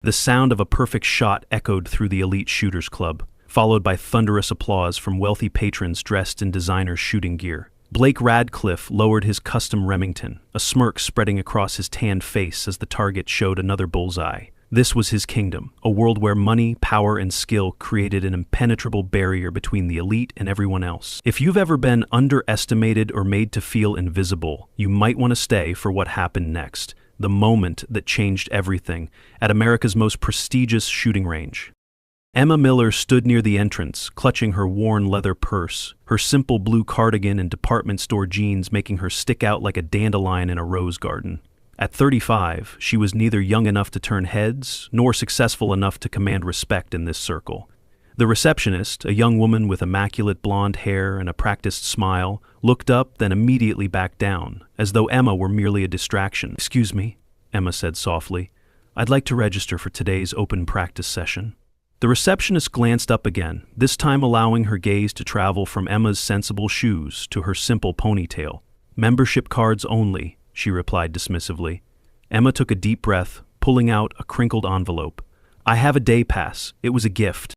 The sound of a perfect shot echoed through the elite shooters club, followed by thunderous applause from wealthy patrons dressed in designer shooting gear. Blake Radcliffe lowered his custom Remington, a smirk spreading across his tanned face as the target showed another bullseye. This was his kingdom, a world where money, power, and skill created an impenetrable barrier between the elite and everyone else. If you've ever been underestimated or made to feel invisible, you might want to stay for what happened next, the moment that changed everything, at America's most prestigious shooting range. Emma Miller stood near the entrance, clutching her worn leather purse, her simple blue cardigan and department store jeans making her stick out like a dandelion in a rose garden. At 35, she was neither young enough to turn heads, nor successful enough to command respect in this circle. The receptionist, a young woman with immaculate blonde hair and a practiced smile, looked up then immediately back down, as though Emma were merely a distraction. "Excuse me," Emma said softly. "I'd like to register for today's open practice session." The receptionist glanced up again, this time allowing her gaze to travel from Emma's sensible shoes to her simple ponytail. "Membership cards only," she replied dismissively. Emma took a deep breath, pulling out a crinkled envelope. "I have a day pass. It was a gift."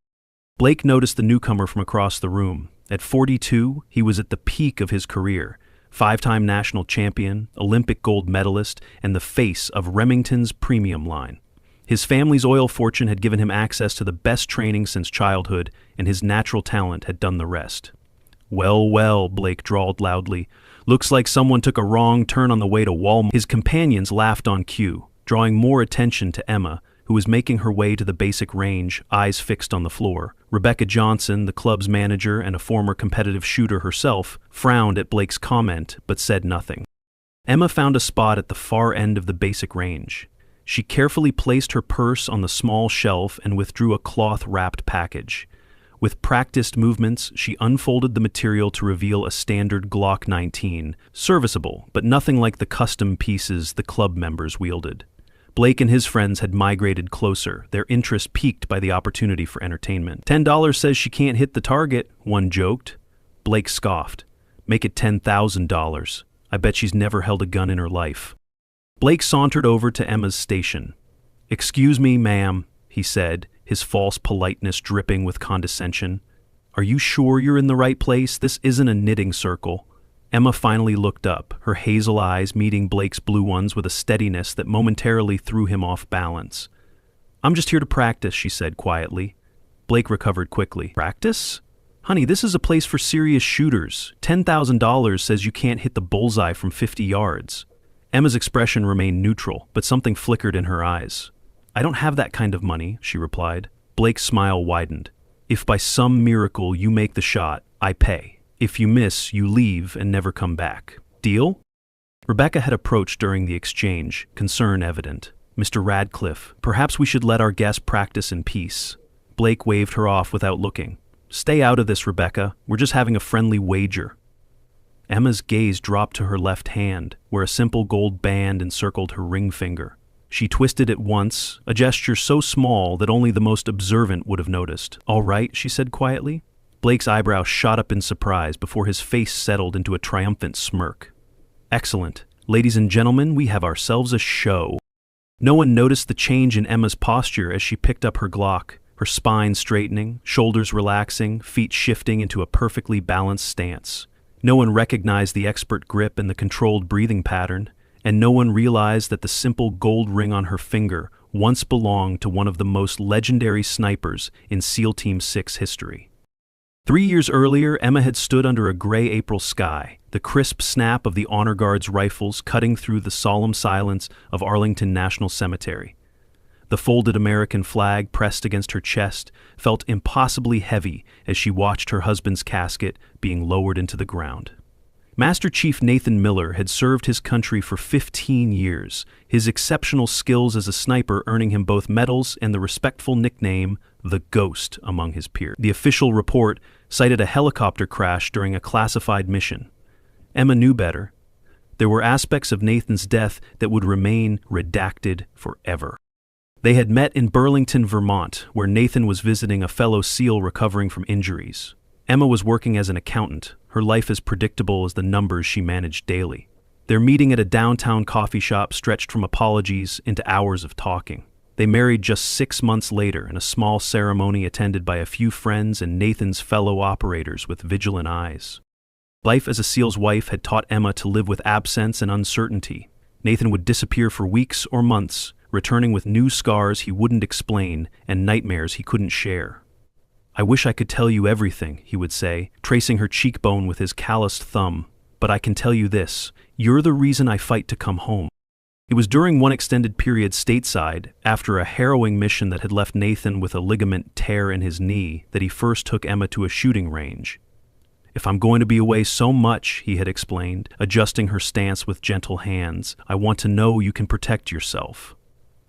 Blake noticed the newcomer from across the room. At 42, he was at the peak of his career. 5-time national champion, Olympic gold medalist, and the face of Remington's premium line. His family's oil fortune had given him access to the best training since childhood, and his natural talent had done the rest. "Well, well," Blake drawled loudly. "Looks like someone took a wrong turn on the way to Walmart." His companions laughed on cue, drawing more attention to Emma, who was making her way to the basic range, eyes fixed on the floor. Rebecca Johnson, the club's manager and a former competitive shooter herself, frowned at Blake's comment but said nothing. Emma found a spot at the far end of the basic range. She carefully placed her purse on the small shelf and withdrew a cloth-wrapped package. With practiced movements, she unfolded the material to reveal a standard Glock 19, serviceable, but nothing like the custom pieces the club members wielded. Blake and his friends had migrated closer, their interest piqued by the opportunity for entertainment. $10 says she can't hit the target, one joked. Blake scoffed. Make it $10,000. I bet she's never held a gun in her life. Blake sauntered over to Emma's station. "Excuse me, ma'am," he said, his false politeness dripping with condescension. "Are you sure you're in the right place? This isn't a knitting circle." Emma finally looked up, her hazel eyes meeting Blake's blue ones with a steadiness that momentarily threw him off balance. "I'm just here to practice," she said quietly. Blake recovered quickly. "Practice? Honey, this is a place for serious shooters. $10,000 says you can't hit the bullseye from 50 yards. Emma's expression remained neutral, but something flickered in her eyes. "I don't have that kind of money," she replied. Blake's smile widened. "If by some miracle you make the shot, I pay. If you miss, you leave and never come back. Deal?" Rebecca had approached during the exchange, concern evident. "Mr. Radcliffe, perhaps we should let our guest practice in peace." Blake waved her off without looking. "Stay out of this, Rebecca. We're just having a friendly wager." Emma's gaze dropped to her left hand, where a simple gold band encircled her ring finger. She twisted it once, a gesture so small that only the most observant would have noticed. "All right," she said quietly. Blake's eyebrows shot up in surprise before his face settled into a triumphant smirk. "Excellent. Ladies and gentlemen, we have ourselves a show." No one noticed the change in Emma's posture as she picked up her Glock, her spine straightening, shoulders relaxing, feet shifting into a perfectly balanced stance. No one recognized the expert grip and the controlled breathing pattern, and no one realized that the simple gold ring on her finger once belonged to one of the most legendary snipers in SEAL Team 6 history. 3 years earlier, Emma had stood under a gray April sky, the crisp snap of the Honor Guard's rifles cutting through the solemn silence of Arlington National Cemetery. The folded American flag pressed against her chest felt impossibly heavy as she watched her husband's casket being lowered into the ground. Master Chief Nathan Miller had served his country for 15 years, his exceptional skills as a sniper earning him both medals and the respectful nickname, the Ghost, among his peers. The official report cited a helicopter crash during a classified mission. Emma knew better. There were aspects of Nathan's death that would remain redacted forever. They had met in Burlington, Vermont, where Nathan was visiting a fellow SEAL recovering from injuries. Emma was working as an accountant, her life as predictable as the numbers she managed daily. Their meeting at a downtown coffee shop stretched from apologies into hours of talking. They married just 6 months later in a small ceremony attended by a few friends and Nathan's fellow operators with vigilant eyes. Life as a SEAL's wife had taught Emma to live with absence and uncertainty. Nathan would disappear for weeks or months, returning with new scars he wouldn't explain and nightmares he couldn't share. "I wish I could tell you everything," he would say, tracing her cheekbone with his calloused thumb. "But I can tell you this, you're the reason I fight to come home." It was during one extended period stateside, after a harrowing mission that had left Nathan with a ligament tear in his knee, that he first took Emma to a shooting range. "If I'm going to be away so much," he had explained, adjusting her stance with gentle hands, "I want to know you can protect yourself."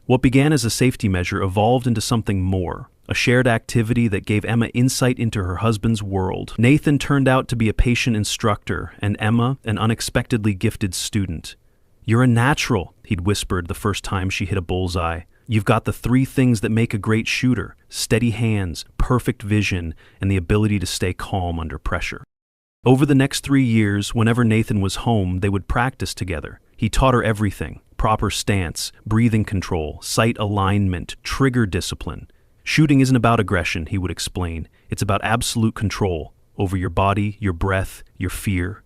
What began as a safety measure evolved into something more, a shared activity that gave Emma insight into her husband's world. Nathan turned out to be a patient instructor, and Emma an unexpectedly gifted student. "You're a natural," he'd whispered the first time she hit a bullseye. "You've got the 3 things that make a great shooter: steady hands, perfect vision, and the ability to stay calm under pressure." Over the next 3 years, whenever Nathan was home, they would practice together. He taught her everything: proper stance, breathing control, sight alignment, trigger discipline. "Shooting isn't about aggression," he would explain. "It's about absolute control over your body, your breath, your fear."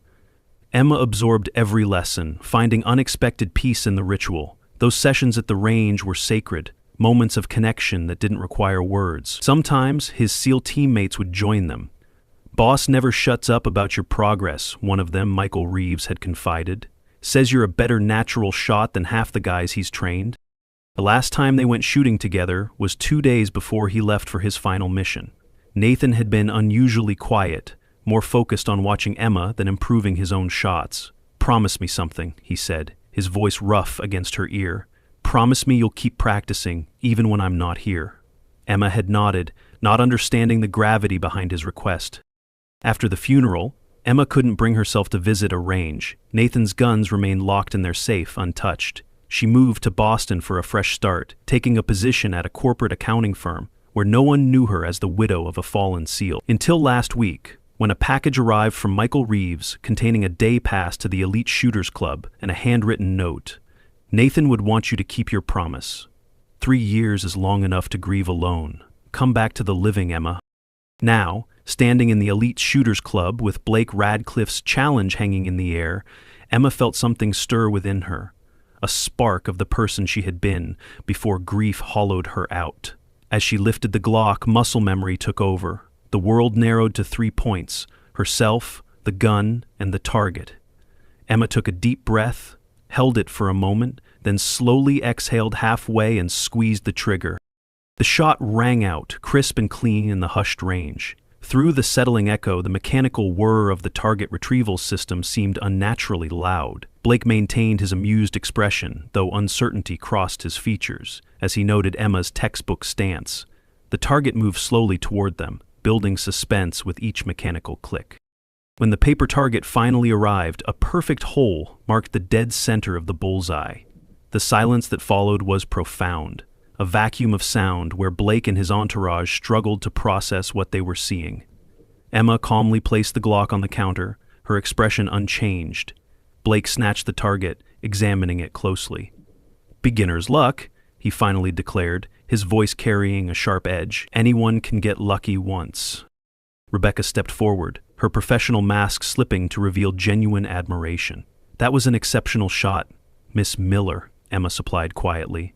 Emma absorbed every lesson, finding unexpected peace in the ritual. Those sessions at the range were sacred, moments of connection that didn't require words. Sometimes his SEAL teammates would join them. "Boss never shuts up about your progress," one of them, Michael Reeves, had confided. "Says you're a better natural shot than half the guys he's trained." The last time they went shooting together was 2 days before he left for his final mission. Nathan had been unusually quiet, more focused on watching Emma than improving his own shots. "Promise me something," he said, his voice rough against her ear. "Promise me you'll keep practicing, even when I'm not here." Emma had nodded, not understanding the gravity behind his request. After the funeral, Emma couldn't bring herself to visit a range. Nathan's guns remained locked in their safe, untouched. She moved to Boston for a fresh start, taking a position at a corporate accounting firm, where no one knew her as the widow of a fallen SEAL. Until last week, when a package arrived from Michael Reeves containing a day pass to the Elite Shooters Club and a handwritten note. "Nathan would want you to keep your promise. 3 years is long enough to grieve alone. Come back to the living, Emma." Now, standing in the Elite Shooters Club with Blake Radcliffe's challenge hanging in the air, Emma felt something stir within her, a spark of the person she had been before grief hollowed her out. As she lifted the Glock, muscle memory took over. The world narrowed to 3 points: herself, the gun, and the target. Emma took a deep breath, held it for a moment, then slowly exhaled halfway and squeezed the trigger. The shot rang out, crisp and clean in the hushed range. Through the settling echo, the mechanical whir of the target retrieval system seemed unnaturally loud. Blake maintained his amused expression, though uncertainty crossed his features, as he noted Emma's textbook stance. The target moved slowly toward them, building suspense with each mechanical click. When the paper target finally arrived, a perfect hole marked the dead center of the bullseye. The silence that followed was profound, a vacuum of sound where Blake and his entourage struggled to process what they were seeing. Emma calmly placed the Glock on the counter, her expression unchanged. Blake snatched the target, examining it closely. "Beginner's luck," he finally declared, his voice carrying a sharp edge. "Anyone can get lucky once." Rebecca stepped forward, her professional mask slipping to reveal genuine admiration. "That was an exceptional shot, Miss Miller," Emma supplied quietly.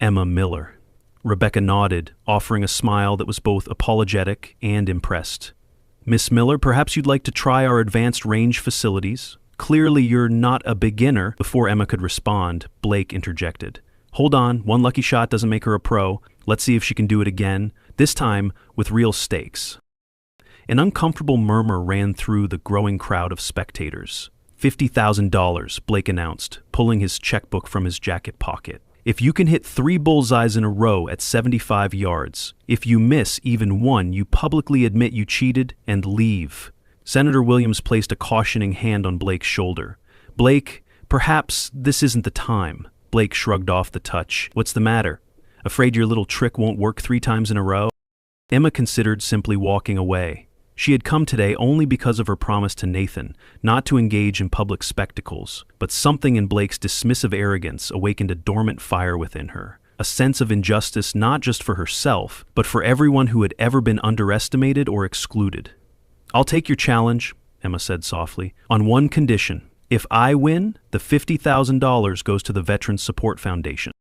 "Emma Miller." Rebecca nodded, offering a smile that was both apologetic and impressed. "Miss Miller, perhaps you'd like to try our advanced range facilities? Clearly you're not a beginner." Before Emma could respond, Blake interjected. "Hold on, one lucky shot doesn't make her a pro. Let's see if she can do it again, this time with real stakes." An uncomfortable murmur ran through the growing crowd of spectators. $50,000, Blake announced, pulling his checkbook from his jacket pocket. "If you can hit 3 bullseyes in a row at 75 yards, if you miss even one, you publicly admit you cheated and leave." Senator Williams placed a cautioning hand on Blake's shoulder. "Blake, perhaps this isn't the time." Blake shrugged off the touch. "What's the matter? Afraid your little trick won't work 3 times in a row?" Emma considered simply walking away. She had come today only because of her promise to Nathan, not to engage in public spectacles, but something in Blake's dismissive arrogance awakened a dormant fire within her. a sense of injustice not just for herself, but for everyone who had ever been underestimated or excluded. "I'll take your challenge," Emma said softly, "on one condition. If I win, the $50,000 goes to the Veterans Support Foundation."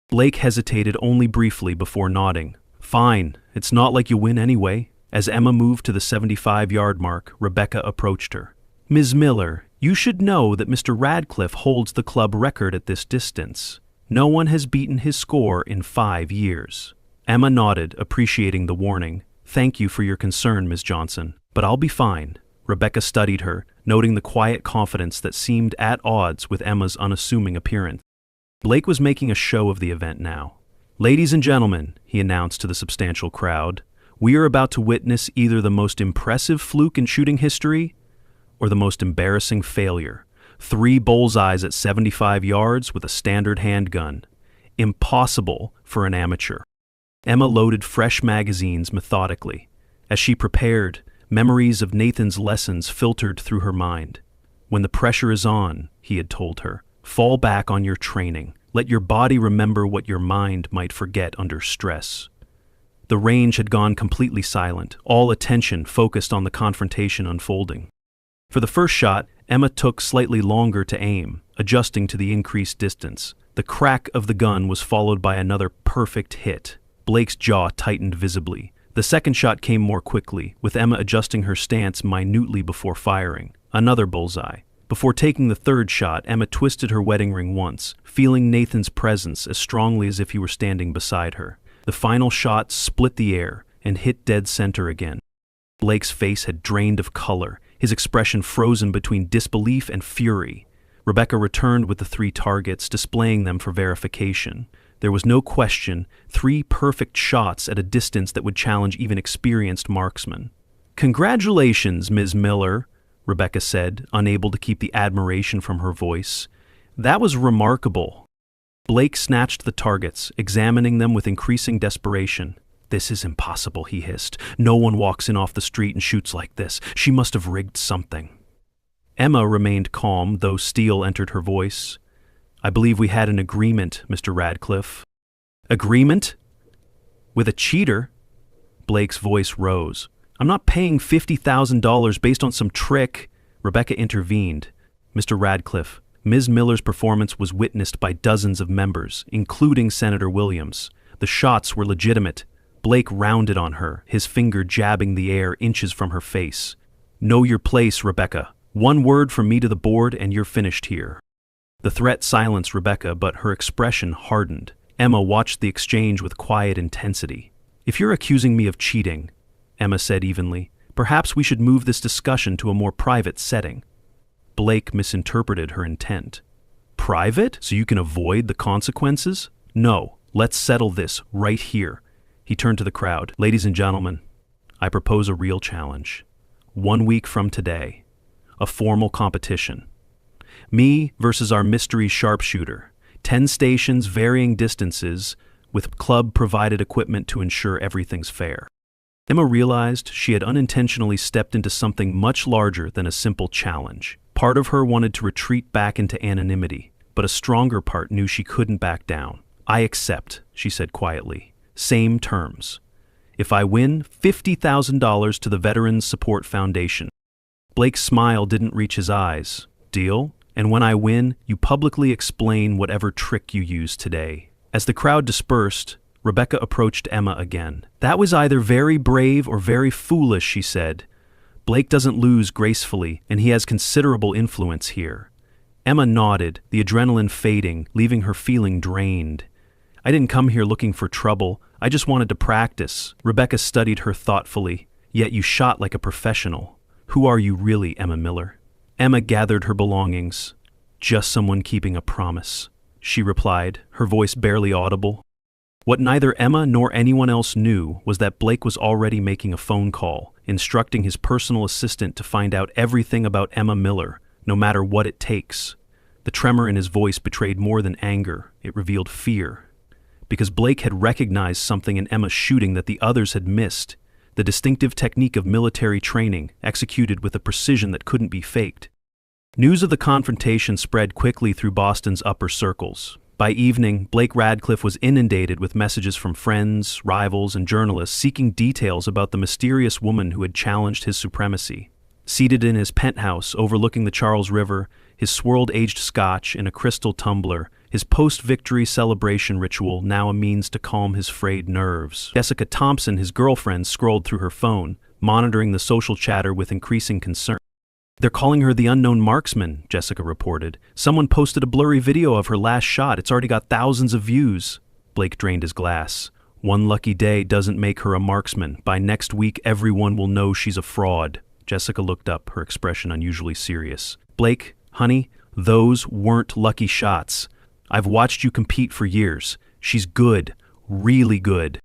Blake hesitated only briefly before nodding. "Fine, it's not like you win anyway." As Emma moved to the 75-yard mark, Rebecca approached her. "Ms. Miller, you should know that Mr. Radcliffe holds the club record at this distance. No one has beaten his score in 5 years. Emma nodded, appreciating the warning. "Thank you for your concern, Ms. Johnson, but I'll be fine." Rebecca studied her, noting the quiet confidence that seemed at odds with Emma's unassuming appearance. Blake was making a show of the event now. "Ladies and gentlemen," he announced to the substantial crowd, "we are about to witness either the most impressive fluke in shooting history or the most embarrassing failure. 3 bullseyes at 75 yards with a standard handgun. Impossible for an amateur." Emma loaded fresh magazines methodically. As she prepared, memories of Nathan's lessons filtered through her mind. "When the pressure is on," he had told her, "fall back on your training. Let your body remember what your mind might forget under stress." The range had gone completely silent, all attention focused on the confrontation unfolding. For the first shot, Emma took slightly longer to aim, adjusting to the increased distance. The crack of the gun was followed by another perfect hit. Blake's jaw tightened visibly. The second shot came more quickly, with Emma adjusting her stance minutely before firing. Another bullseye. Before taking the third shot, Emma twisted her wedding ring once, feeling Nathan's presence as strongly as if he were standing beside her. The final shot split the air and hit dead center again. Blake's face had drained of color, his expression frozen between disbelief and fury. Rebecca returned with the 3 targets, displaying them for verification. There was no question, 3 perfect shots at a distance that would challenge even experienced marksmen. "Congratulations, Ms. Miller," Rebecca said, unable to keep the admiration from her voice. "That was remarkable." Blake snatched the targets, examining them with increasing desperation. "This is impossible," he hissed. "No one walks in off the street and shoots like this. She must have rigged something." Emma remained calm, though steel entered her voice. "I believe we had an agreement, Mr. Radcliffe." "Agreement? With a cheater?" Blake's voice rose. "I'm not paying $50,000 based on some trick." Rebecca intervened. "Mr. Radcliffe, Ms. Miller's performance was witnessed by dozens of members, including Senator Williams. The shots were legitimate." Blake rounded on her, his finger jabbing the air inches from her face. "Know your place, Rebecca. 1 word from me to the board and you're finished here." The threat silenced Rebecca, but her expression hardened. Emma watched the exchange with quiet intensity. "If you're accusing me of cheating," Emma said evenly, "perhaps we should move this discussion to a more private setting." Blake misinterpreted her intent. "Private? So you can avoid the consequences?" "No, let's settle this right here." He turned to the crowd. "Ladies and gentlemen, I propose a real challenge. 1 week from today, a formal competition. Me versus our mystery sharpshooter. 10 stations, varying distances, with club-provided equipment to ensure everything's fair." Emma realized she had unintentionally stepped into something much larger than a simple challenge. Part of her wanted to retreat back into anonymity, but a stronger part knew she couldn't back down. "I accept," she said quietly. "Same terms. If I win, $50,000 to the Veterans Support Foundation." Blake's smile didn't reach his eyes. "Deal? And when I win, you publicly explain whatever trick you used today." As the crowd dispersed, Rebecca approached Emma again. "That was either very brave or very foolish," she said. "Blake doesn't lose gracefully, and he has considerable influence here." Emma nodded, the adrenaline fading, leaving her feeling drained. "I didn't come here looking for trouble. I just wanted to practice." Rebecca studied her thoughtfully. "Yet you shot like a professional. Who are you really, Emma Miller?" Emma gathered her belongings. "Just someone keeping a promise," she replied, her voice barely audible. What neither Emma nor anyone else knew was that Blake was already making a phone call, instructing his personal assistant to find out everything about Emma Miller, no matter what it takes. The tremor in his voice betrayed more than anger, it revealed fear. Because Blake had recognized something in Emma's shooting that the others had missed, the distinctive technique of military training, executed with a precision that couldn't be faked. News of the confrontation spread quickly through Boston's upper circles. By evening, Blake Radcliffe was inundated with messages from friends, rivals, and journalists seeking details about the mysterious woman who had challenged his supremacy. Seated in his penthouse overlooking the Charles River, his swirled aged scotch in a crystal tumbler, his post-victory celebration ritual now a means to calm his frayed nerves. Jessica Thompson, his girlfriend, scrolled through her phone, monitoring the social chatter with increasing concern. "They're calling her the unknown marksman," Jessica reported. "Someone posted a blurry video of her last shot. It's already got thousands of views." Blake drained his glass. "One lucky day doesn't make her a marksman. By next week, everyone will know she's a fraud." Jessica looked up, her expression unusually serious. "Blake, honey, those weren't lucky shots. I've watched you compete for years. She's good, really good."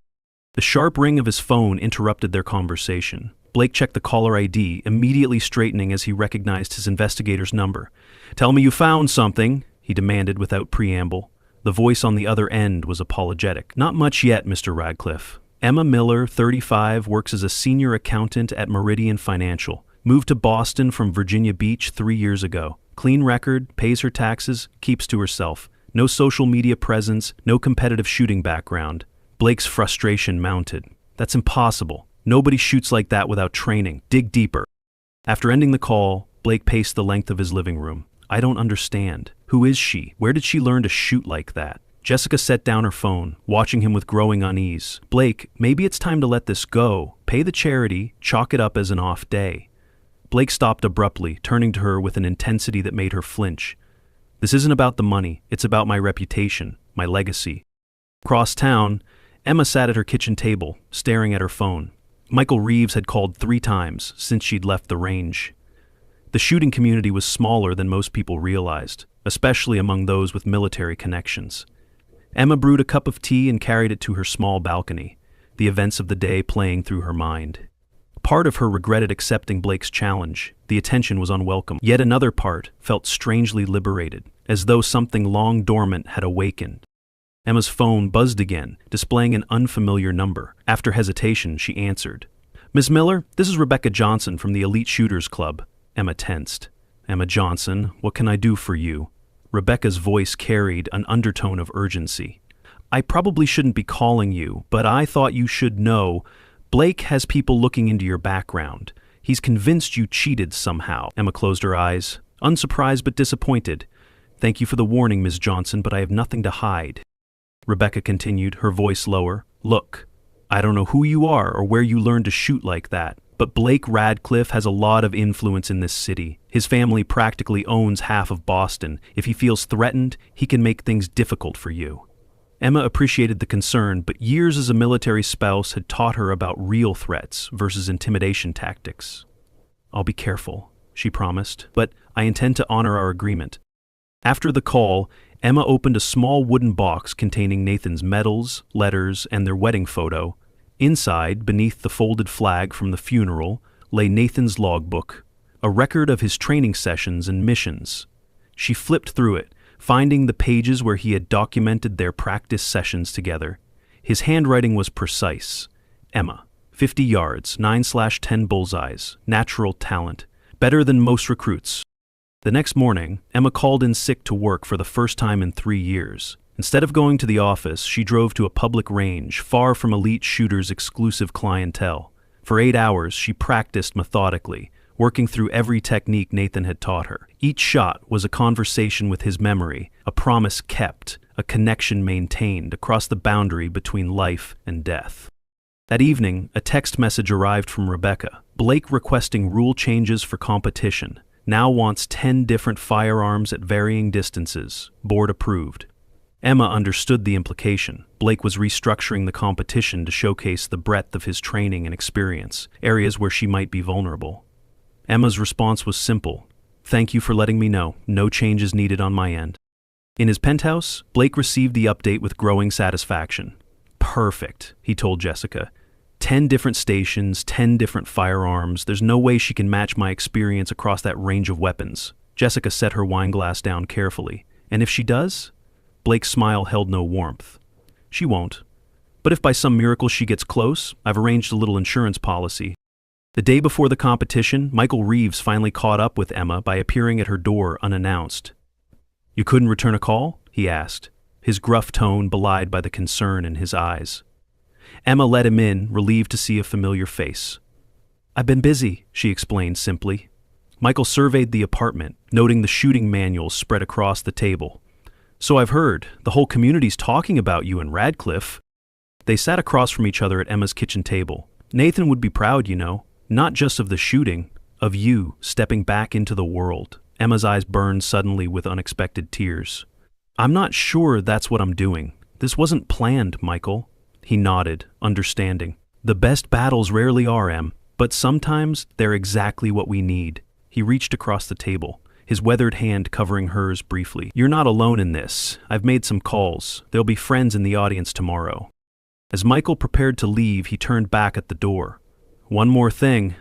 The sharp ring of his phone interrupted their conversation. Blake checked the caller ID, immediately straightening as he recognized his investigator's number. "Tell me you found something," he demanded without preamble. The voice on the other end was apologetic. "Not much yet, Mr. Radcliffe. Emma Miller, 35, works as a senior accountant at Meridian Financial. Moved to Boston from Virginia Beach 3 years ago. Clean record, pays her taxes, keeps to herself. No social media presence, no competitive shooting background." Blake's frustration mounted. "That's impossible. Nobody shoots like that without training. Dig deeper." After ending the call, Blake paced the length of his living room. "I don't understand. Who is she? Where did she learn to shoot like that?" Jessica set down her phone, watching him with growing unease. "Blake, maybe it's time to let this go. Pay the charity, chalk it up as an off day." Blake stopped abruptly, turning to her with an intensity that made her flinch. "This isn't about the money. It's about my reputation, my legacy." Across town, Emma sat at her kitchen table, staring at her phone. Michael Reeves had called 3 times since she'd left the range. The shooting community was smaller than most people realized, especially among those with military connections. Emma brewed a cup of tea and carried it to her small balcony, the events of the day playing through her mind. Part of her regretted accepting Blake's challenge. The attention was unwelcome. Yet another part felt strangely liberated, as though something long dormant had awakened. Emma's phone buzzed again, displaying an unfamiliar number. After hesitation, she answered. "Ms. Miller, this is Rebecca Johnson from the Elite Shooters Club." Emma tensed. "Emma Johnson, what can I do for you?" Rebecca's voice carried an undertone of urgency. "I probably shouldn't be calling you, but I thought you should know. Blake has people looking into your background. He's convinced you cheated somehow." Emma closed her eyes, unsurprised but disappointed. "Thank you for the warning, Ms. Johnson, but I have nothing to hide." Rebecca continued, her voice lower. "Look, I don't know who you are or where you learned to shoot like that, but Blake Radcliffe has a lot of influence in this city. His family practically owns half of Boston. If he feels threatened, he can make things difficult for you." Emma appreciated the concern, but years as a military spouse had taught her about real threats versus intimidation tactics. "I'll be careful," she promised, "but I intend to honor our agreement." After the call, Emma opened a small wooden box containing Nathan's medals, letters, and their wedding photo. Inside, beneath the folded flag from the funeral, lay Nathan's logbook, a record of his training sessions and missions. She flipped through it, finding the pages where he had documented their practice sessions together. His handwriting was precise. Emma, 50 yards, 9/10 bullseyes, natural talent, better than most recruits. The next morning, Emma called in sick to work for the first time in 3 years. Instead of going to the office, she drove to a public range, far from Elite Shooters' exclusive clientele. For 8 hours, she practiced methodically, working through every technique Nathan had taught her. Each shot was a conversation with his memory, a promise kept, a connection maintained across the boundary between life and death. That evening, a text message arrived from Rebecca. Blake requesting rule changes for competition. Now wants 10 different firearms at varying distances. Board approved. Emma understood the implication. Blake was restructuring the competition to showcase the breadth of his training and experience, areas where she might be vulnerable. Emma's response was simple. "Thank you for letting me know. No changes needed on my end." In his penthouse, Blake received the update with growing satisfaction. "Perfect," he told Jessica. 10 different stations, 10 different firearms. There's no way she can match my experience across that range of weapons. Jessica set her wine glass down carefully. "And if she does?" Blake's smile held no warmth. "She won't. But if by some miracle she gets close, I've arranged a little insurance policy." The day before the competition, Michael Reeves finally caught up with Emma by appearing at her door unannounced. "You couldn't return a call?" he asked. his gruff tone belied by the concern in his eyes. Emma let him in, relieved to see a familiar face. "I've been busy," she explained simply. Michael surveyed the apartment, noting the shooting manuals spread across the table. "So I've heard. The whole community's talking about you in Radcliffe." They sat across from each other at Emma's kitchen table. "Nathan would be proud, you know, not just of the shooting, of you stepping back into the world." Emma's eyes burned suddenly with unexpected tears. "I'm not sure that's what I'm doing. This wasn't planned, Michael." He nodded, understanding. "The best battles rarely are, Em, but sometimes they're exactly what we need." He reached across the table, his weathered hand covering hers briefly. "You're not alone in this. I've made some calls. There'll be friends in the audience tomorrow." As Michael prepared to leave, he turned back at the door. "One more thing.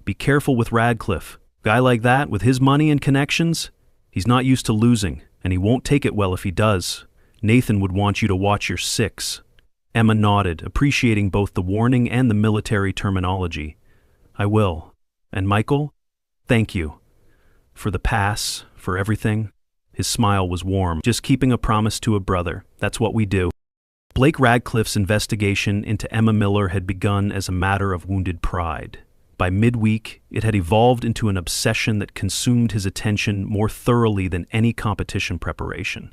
Be careful with Radcliffe. Guy like that, with his money and connections, he's not used to losing, and he won't take it well if he does. Nathan would want you to watch your six." Emma nodded, appreciating both the warning and the military terminology. "I will. And Michael, thank you. For the pass, for everything." His smile was warm. "Just keeping a promise to a brother. That's what we do." Blake Radcliffe's investigation into Emma Miller had begun as a matter of wounded pride. By midweek, it had evolved into an obsession that consumed his attention more thoroughly than any competition preparation.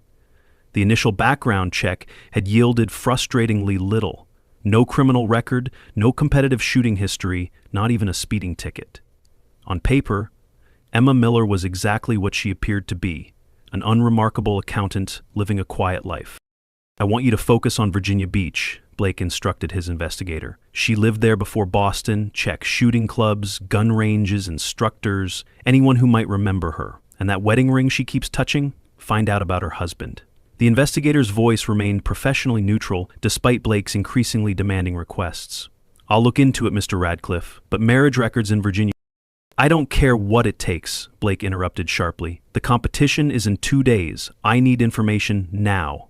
The initial background check had yielded frustratingly little. No criminal record, no competitive shooting history, not even a speeding ticket. On paper, Emma Miller was exactly what she appeared to be, an unremarkable accountant living a quiet life. "I want you to focus on Virginia Beach," Blake instructed his investigator. "She lived there before Boston. Check shooting clubs, gun ranges, instructors, anyone who might remember her. And that wedding ring she keeps touching, find out about her husband." The investigator's voice remained professionally neutral despite Blake's increasingly demanding requests. "I'll look into it, Mr. Radcliffe, but marriage records in Virginia—" "I don't care what it takes," Blake interrupted sharply. "The competition is in 2 days. I need information now."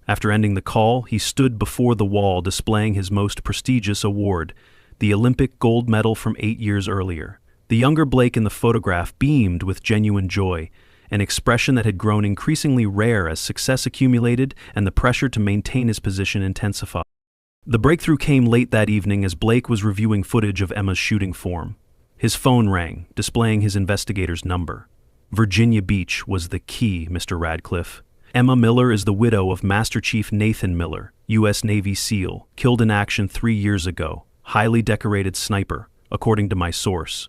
After ending the call, he stood before the wall displaying his most prestigious award, the Olympic gold medal from 8 years earlier. The younger Blake in the photograph beamed with genuine joy, an expression that had grown increasingly rare as success accumulated and the pressure to maintain his position intensified. The breakthrough came late that evening as Blake was reviewing footage of Emma's shooting form. His phone rang, displaying his investigator's number. "Virginia Beach was the key, Mr. Radcliffe. Emma Miller is the widow of Master Chief Nathan Miller, U.S. Navy SEAL, killed in action 3 years ago, highly decorated sniper, according to my source."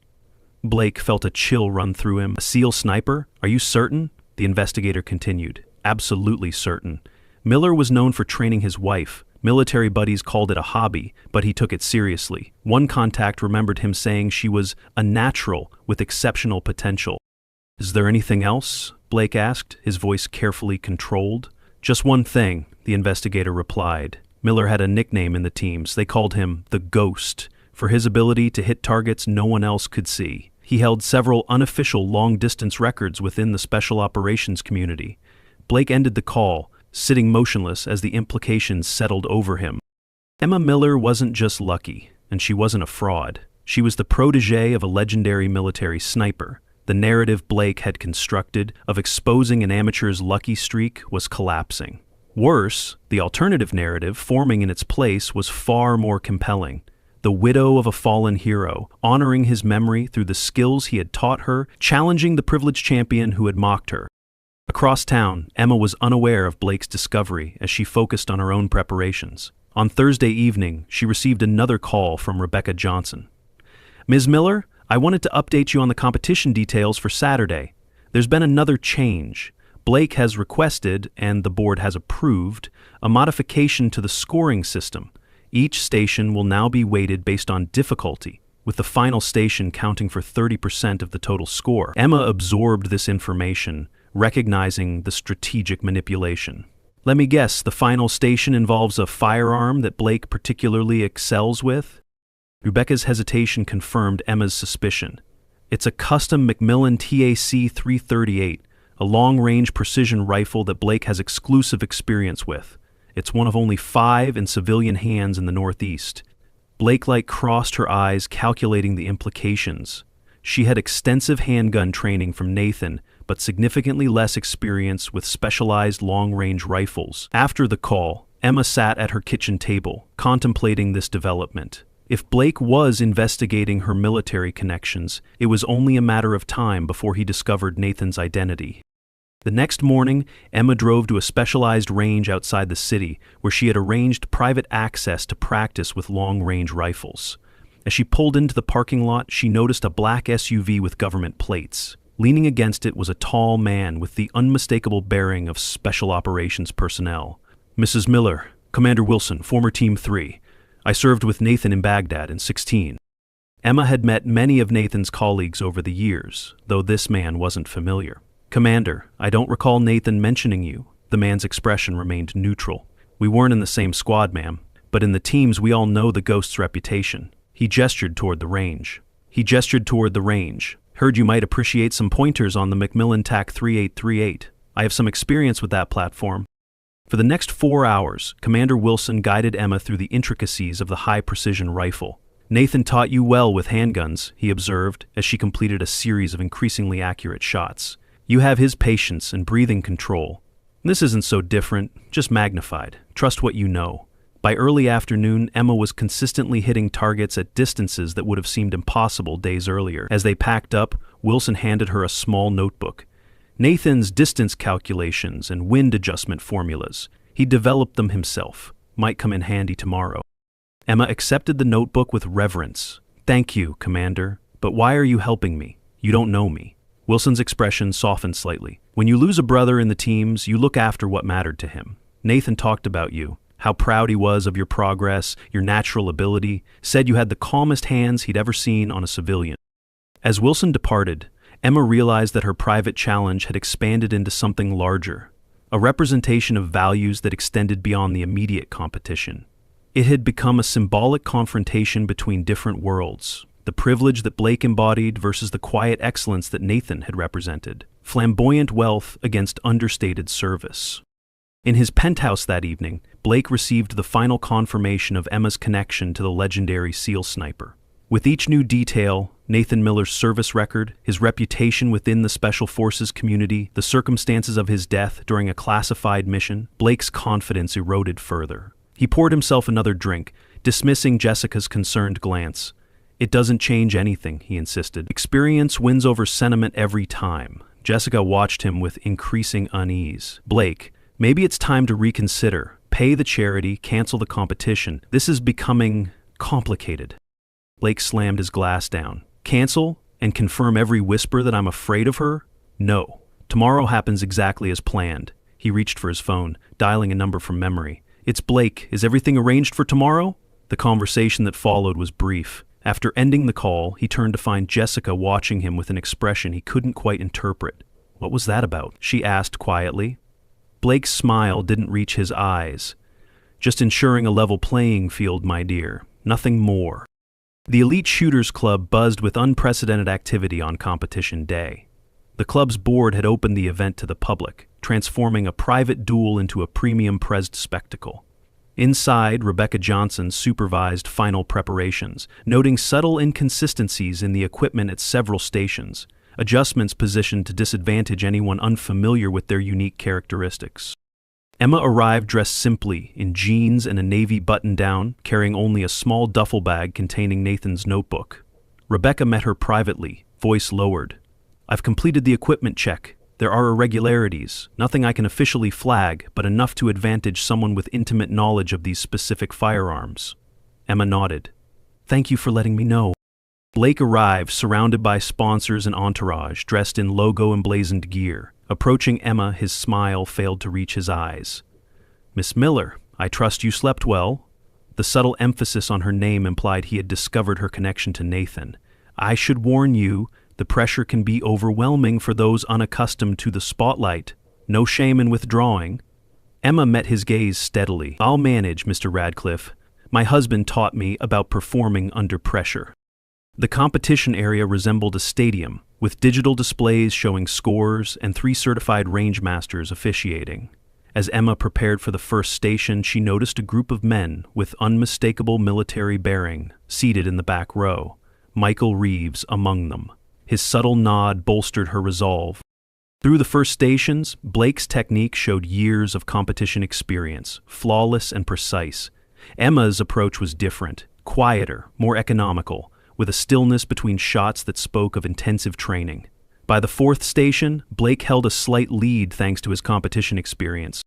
Blake felt a chill run through him. "A SEAL sniper? Are you certain?" The investigator continued. "Absolutely certain. Miller was known for training his wife. Military buddies called it a hobby, but he took it seriously. One contact remembered him saying she was a natural with exceptional potential." "Is there anything else?" Blake asked, his voice carefully controlled. "Just one thing," the investigator replied. "Miller had a nickname in the teams. They called him the Ghost, for his ability to hit targets no one else could see. He held several unofficial long-distance records within the special operations community." Blake ended the call, sitting motionless as the implications settled over him. Emma Miller wasn't just lucky, and she wasn't a fraud. She was the protégé of a legendary military sniper. The narrative Blake had constructed of exposing an amateur's lucky streak was collapsing. Worse, the alternative narrative forming in its place was far more compelling. The widow of a fallen hero, honoring his memory through the skills he had taught her, challenging the privileged champion who had mocked her. Across town, Emma was unaware of Blake's discovery as she focused on her own preparations. On Thursday evening, she received another call from Rebecca Johnson. "Ms. Miller, I wanted to update you on the competition details for Saturday. There's been another change. Blake has requested, and the board has approved, a modification to the scoring system. Each station will now be weighted based on difficulty, with the final station counting for 30% of the total score." Emma absorbed this information, recognizing the strategic manipulation. "Let me guess, the final station involves a firearm that Blake particularly excels with?" Rebecca's hesitation confirmed Emma's suspicion. "It's a custom Macmillan TAC 338, a long-range precision rifle that Blake has exclusive experience with. It's one of only 5 in civilian hands in the Northeast." Blake crossed her eyes, calculating the implications. She had extensive handgun training from Nathan, but significantly less experience with specialized long-range rifles. After the call, Emma sat at her kitchen table, contemplating this development. If Blake was investigating her military connections, it was only a matter of time before he discovered Nathan's identity. The next morning, Emma drove to a specialized range outside the city, where she had arranged private access to practice with long-range rifles. As she pulled into the parking lot, she noticed a black SUV with government plates. Leaning against it was a tall man with the unmistakable bearing of Special Operations personnel. "Mrs. Miller, Commander Wilson, former Team 3. I served with Nathan in Baghdad in '16. Emma had met many of Nathan's colleagues over the years, though this man wasn't familiar. "Commander, I don't recall Nathan mentioning you." The man's expression remained neutral. "We weren't in the same squad, ma'am, but in the teams we all know the Ghost's reputation." He gestured toward the range. "Heard you might appreciate some pointers on the Macmillan TAC 3838. I have some experience with that platform." For the next 4 hours, Commander Wilson guided Emma through the intricacies of the high-precision rifle. "Nathan taught you well with handguns," he observed as she completed a series of increasingly accurate shots. "You have his patience and breathing control. This isn't so different, just magnified. Trust what you know." By early afternoon, Emma was consistently hitting targets at distances that would have seemed impossible days earlier. As they packed up, Wilson handed her a small notebook. Nathan's distance calculations and wind adjustment formulas. He developed them himself. Might come in handy tomorrow. Emma accepted the notebook with reverence. "Thank you, Commander, but why are you helping me? You don't know me." Wilson's expression softened slightly. "When you lose a brother in the teams, you look after what mattered to him. Nathan talked about you, how proud he was of your progress, your natural ability, said you had the calmest hands he'd ever seen on a civilian." As Wilson departed, Emma realized that her private challenge had expanded into something larger, a representation of values that extended beyond the immediate competition. It had become a symbolic confrontation between different worlds, the privilege that Blake embodied versus the quiet excellence that Nathan had represented, flamboyant wealth against understated service. In his penthouse that evening, Blake received the final confirmation of Emma's connection to the legendary SEAL sniper. With each new detail, Nathan Miller's service record, his reputation within the Special Forces community, the circumstances of his death during a classified mission, Blake's confidence eroded further. He poured himself another drink, dismissing Jessica's concerned glance. "It doesn't change anything," he insisted. "Experience wins over sentiment every time." Jessica watched him with increasing unease. "Blake, maybe it's time to reconsider. Pay the charity, cancel the competition. This is becoming complicated." Blake slammed his glass down. "Cancel and confirm every whisper that I'm afraid of her? No. Tomorrow happens exactly as planned." He reached for his phone, dialing a number from memory. "It's Blake. Is everything arranged for tomorrow?" The conversation that followed was brief. After ending the call, he turned to find Jessica watching him with an expression he couldn't quite interpret. "What was that about?" she asked quietly. Blake's smile didn't reach his eyes. "Just ensuring a level playing field, my dear. Nothing more." The Elite Shooters Club buzzed with unprecedented activity on competition day. The club's board had opened the event to the public, transforming a private duel into a premium-priced spectacle. Inside, Rebecca Johnson supervised final preparations, noting subtle inconsistencies in the equipment at several stations, adjustments positioned to disadvantage anyone unfamiliar with their unique characteristics. Emma arrived dressed simply, in jeans and a navy button-down, carrying only a small duffel bag containing Nathan's notebook. Rebecca met her privately, voice lowered. "I've completed the equipment check. There are irregularities, nothing I can officially flag, but enough to advantage someone with intimate knowledge of these specific firearms." Emma nodded. "Thank you for letting me know." Blake arrived, surrounded by sponsors and entourage, dressed in logo-emblazoned gear. Approaching Emma, his smile failed to reach his eyes. "Miss Miller, I trust you slept well?" The subtle emphasis on her name implied he had discovered her connection to Nathan. "I should warn you, the pressure can be overwhelming for those unaccustomed to the spotlight. No shame in withdrawing." Emma met his gaze steadily. "I'll manage, Mr. Radcliffe. My husband taught me about performing under pressure." The competition area resembled a stadium, with digital displays showing scores and 3 certified range masters officiating. As Emma prepared for the first station, she noticed a group of men with unmistakable military bearing, seated in the back row, Michael Reeves among them. His subtle nod bolstered her resolve. Through the first stations, Blake's technique showed years of competition experience, flawless and precise. Emma's approach was different, quieter, more economical, with a stillness between shots that spoke of intensive training. By the fourth station, Blake held a slight lead thanks to his competition experience.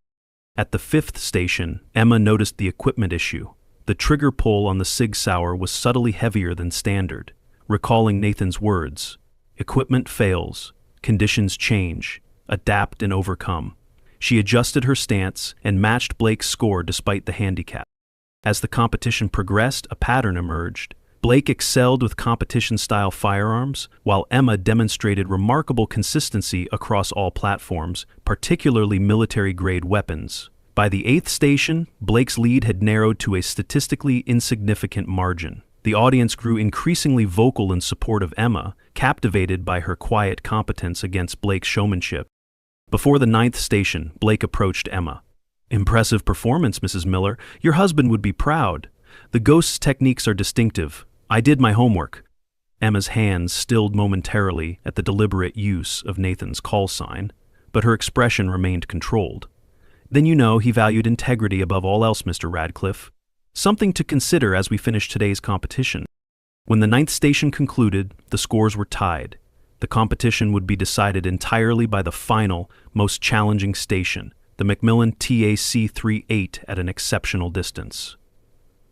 At the fifth station, Emma noticed the equipment issue. The trigger pull on the Sig Sauer was subtly heavier than standard. Recalling Nathan's words, "Equipment fails, conditions change, adapt and overcome." She adjusted her stance and matched Blake's score despite the handicap. As the competition progressed, a pattern emerged. Blake excelled with competition-style firearms, while Emma demonstrated remarkable consistency across all platforms, particularly military-grade weapons. By the eighth station, Blake's lead had narrowed to a statistically insignificant margin. The audience grew increasingly vocal in support of Emma, captivated by her quiet competence against Blake's showmanship. Before the ninth station, Blake approached Emma. "Impressive performance, Mrs. Miller. Your husband would be proud. The Ghost's techniques are distinctive. I did my homework." Emma's hands stilled momentarily at the deliberate use of Nathan's call sign, but her expression remained controlled. "Then you know he valued integrity above all else, Mr. Radcliffe. Something to consider as we finish today's competition." When the ninth station concluded, the scores were tied. The competition would be decided entirely by the final, most challenging station, the Macmillan TAC-38 at an exceptional distance.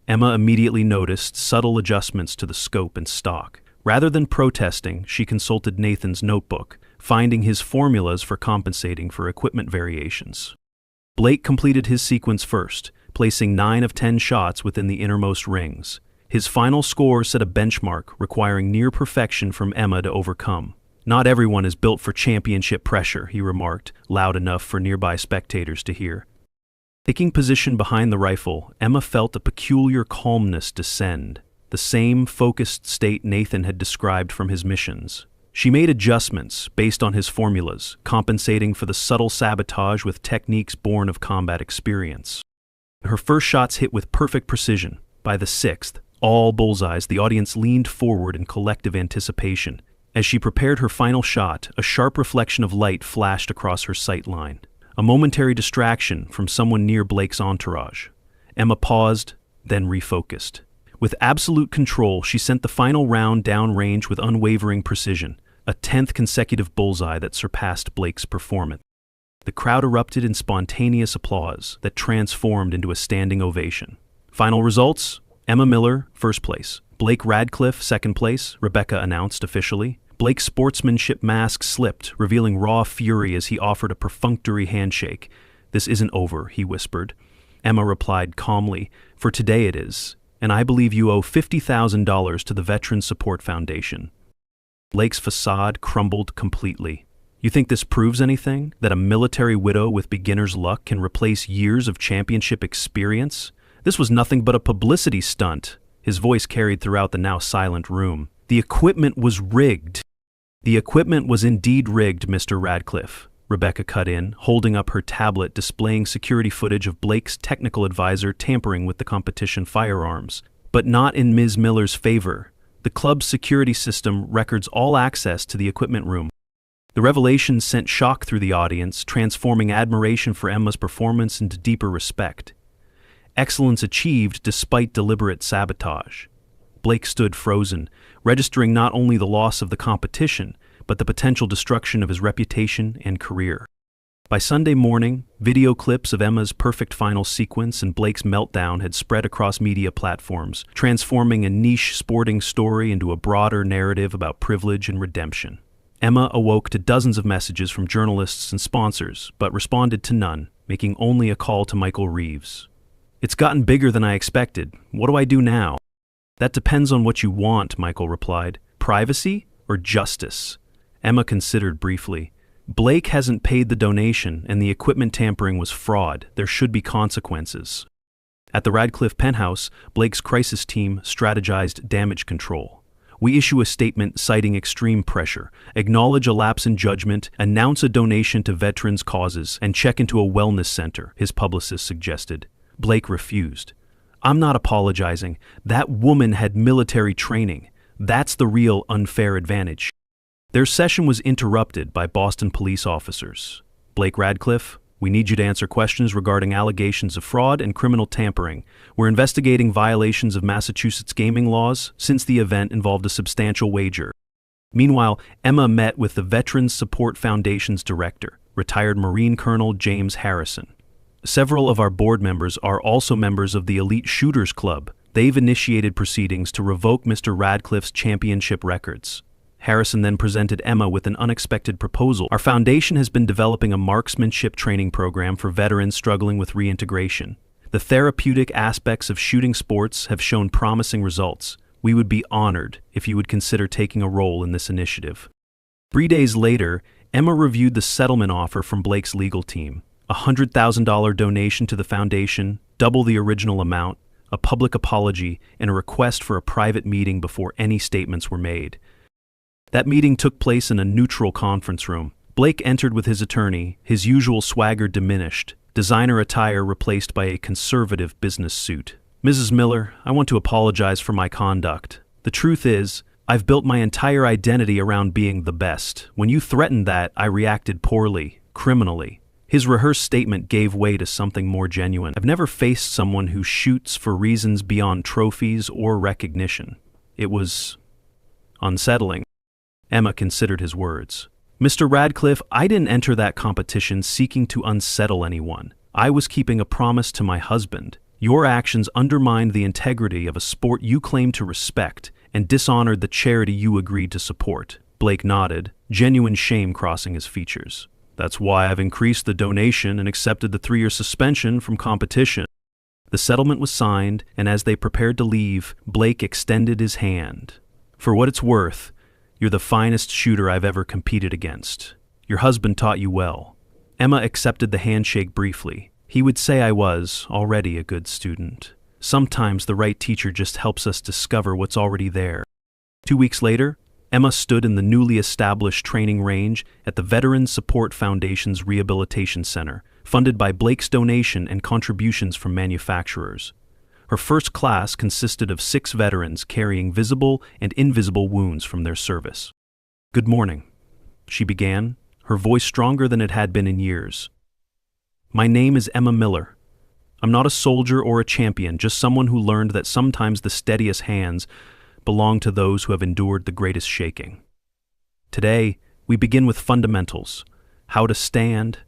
Emma immediately noticed subtle adjustments to the scope and stock. Rather than protesting, she consulted Nathan's notebook, finding his formulas for compensating for equipment variations. Blake completed his sequence first, placing 9 of 10 shots within the innermost rings. His final score set a benchmark requiring near perfection from Emma to overcome. "Not everyone is built for championship pressure," he remarked, loud enough for nearby spectators to hear. Taking position behind the rifle, Emma felt a peculiar calmness descend, the same focused state Nathan had described from his missions. She made adjustments based on his formulas, compensating for the subtle sabotage with techniques born of combat experience. Her first shots hit with perfect precision. By the sixth, all bullseyes, the audience leaned forward in collective anticipation. As she prepared her final shot, a sharp reflection of light flashed across her sight line. A momentary distraction from someone near Blake's entourage. Emma paused, then refocused. With absolute control, she sent the final round downrange with unwavering precision, a 10th consecutive bullseye that surpassed Blake's performance. The crowd erupted in spontaneous applause that transformed into a standing ovation. Final results: Emma Miller, first place. Blake Radcliffe, second place, Rebecca announced officially. Blake's sportsmanship mask slipped, revealing raw fury as he offered a perfunctory handshake. "This isn't over," he whispered. Emma replied calmly, "For today it is, and I believe you owe $50,000 to the Veteran Support Foundation." Blake's facade crumbled completely. "You think this proves anything? That a military widow with beginner's luck can replace years of championship experience? This was nothing but a publicity stunt." His voice carried throughout the now silent room. "The equipment was rigged." "The equipment was indeed rigged, Mr. Radcliffe," Rebecca cut in, holding up her tablet displaying security footage of Blake's technical advisor tampering with the competition firearms. "But not in Ms. Miller's favor. The club's security system records all access to the equipment room." The revelation sent shock through the audience, transforming admiration for Emma's performance into deeper respect. Excellence achieved despite deliberate sabotage. Blake stood frozen, registering not only the loss of the competition, but the potential destruction of his reputation and career. By Sunday morning, video clips of Emma's perfect final sequence and Blake's meltdown had spread across media platforms, transforming a niche sporting story into a broader narrative about privilege and redemption. Emma awoke to dozens of messages from journalists and sponsors, but responded to none, making only a call to Michael Reeves. "It's gotten bigger than I expected. What do I do now?" "That depends on what you want," Michael replied. "Privacy or justice?" Emma considered briefly. "Blake hasn't paid the donation, and the equipment tampering was fraud. There should be consequences." At the Radcliffe penthouse, Blake's crisis team strategized damage control. "We issue a statement citing extreme pressure, acknowledge a lapse in judgment, announce a donation to veterans' causes, and check into a wellness center," his publicist suggested. Blake refused. "I'm not apologizing. That woman had military training. That's the real unfair advantage." Their session was interrupted by Boston police officers. "Blake Radcliffe, we need you to answer questions regarding allegations of fraud and criminal tampering. We're investigating violations of Massachusetts gaming laws since the event involved a substantial wager." Meanwhile, Emma met with the Veterans Support Foundation's director, retired Marine Colonel James Harrison. "Several of our board members are also members of the Elite Shooters Club. They've initiated proceedings to revoke Mr. Radcliffe's championship records." Harrison then presented Emma with an unexpected proposal. "Our foundation has been developing a marksmanship training program for veterans struggling with reintegration. The therapeutic aspects of shooting sports have shown promising results. We would be honored if you would consider taking a role in this initiative." 3 days later, Emma reviewed the settlement offer from Blake's legal team. A $100,000 donation to the foundation, double the original amount, a public apology, and a request for a private meeting before any statements were made. That meeting took place in a neutral conference room. Blake entered with his attorney, his usual swagger diminished, designer attire replaced by a conservative business suit. "Mrs. Miller, I want to apologize for my conduct. The truth is, I've built my entire identity around being the best. When you threatened that, I reacted poorly, criminally." His rehearsed statement gave way to something more genuine. "I've never faced someone who shoots for reasons beyond trophies or recognition. It was unsettling." Emma considered his words. "Mr. Radcliffe, I didn't enter that competition seeking to unsettle anyone. I was keeping a promise to my husband. Your actions undermined the integrity of a sport you claim to respect and dishonored the charity you agreed to support." Blake nodded, genuine shame crossing his features. "That's why I've increased the donation and accepted the 3-year suspension from competition." The settlement was signed, and as they prepared to leave, Blake extended his hand. "For what it's worth, you're the finest shooter I've ever competed against. Your husband taught you well." Emma accepted the handshake briefly. "He would say I was already a good student. Sometimes the right teacher just helps us discover what's already there." 2 weeks later, Emma stood in the newly established training range at the Veterans Support Foundation's Rehabilitation Center, funded by Blake's donation and contributions from manufacturers. Her first class consisted of 6 veterans carrying visible and invisible wounds from their service. "Good morning," she began, her voice stronger than it had been in years. "My name is Emma Miller. I'm not a soldier or a champion, just someone who learned that sometimes the steadiest hands belong to those who have endured the greatest shaking. Today, we begin with fundamentals: how to stand,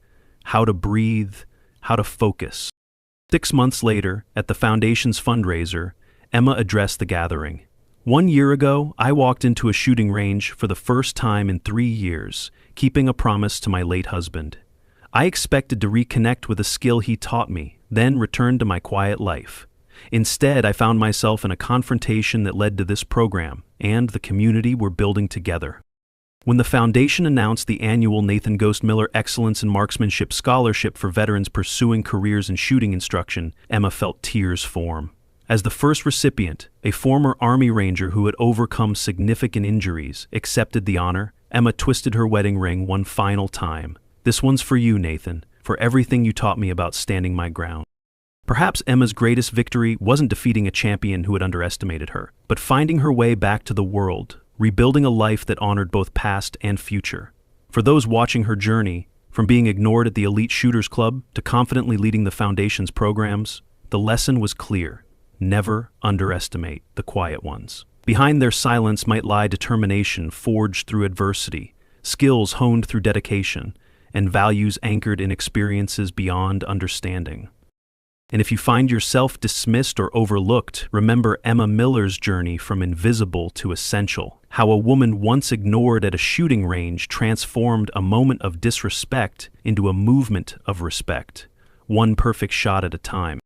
how to breathe, how to focus." 6 months later, at the Foundation's fundraiser, Emma addressed the gathering. "1 year ago, I walked into a shooting range for the first time in 3 years, keeping a promise to my late husband. I expected to reconnect with a skill he taught me, then return to my quiet life. Instead, I found myself in a confrontation that led to this program and the community we're building together." When the foundation announced the annual Nathan Ghost Miller Excellence in Marksmanship Scholarship for veterans pursuing careers in shooting instruction, Emma felt tears form. As the first recipient, a former Army Ranger who had overcome significant injuries, accepted the honor, Emma twisted her wedding ring one final time. "This one's for you, Nathan, for everything you taught me about standing my ground." Perhaps Emma's greatest victory wasn't defeating a champion who had underestimated her, but finding her way back to the world, rebuilding a life that honored both past and future. For those watching her journey, from being ignored at the Elite Shooters Club to confidently leading the Foundation's programs, the lesson was clear: never underestimate the quiet ones. Behind their silence might lie determination forged through adversity, skills honed through dedication, and values anchored in experiences beyond understanding. And if you find yourself dismissed or overlooked, remember Emma Miller's journey from invisible to essential, how a woman once ignored at a shooting range transformed a moment of disrespect into a movement of respect, one perfect shot at a time.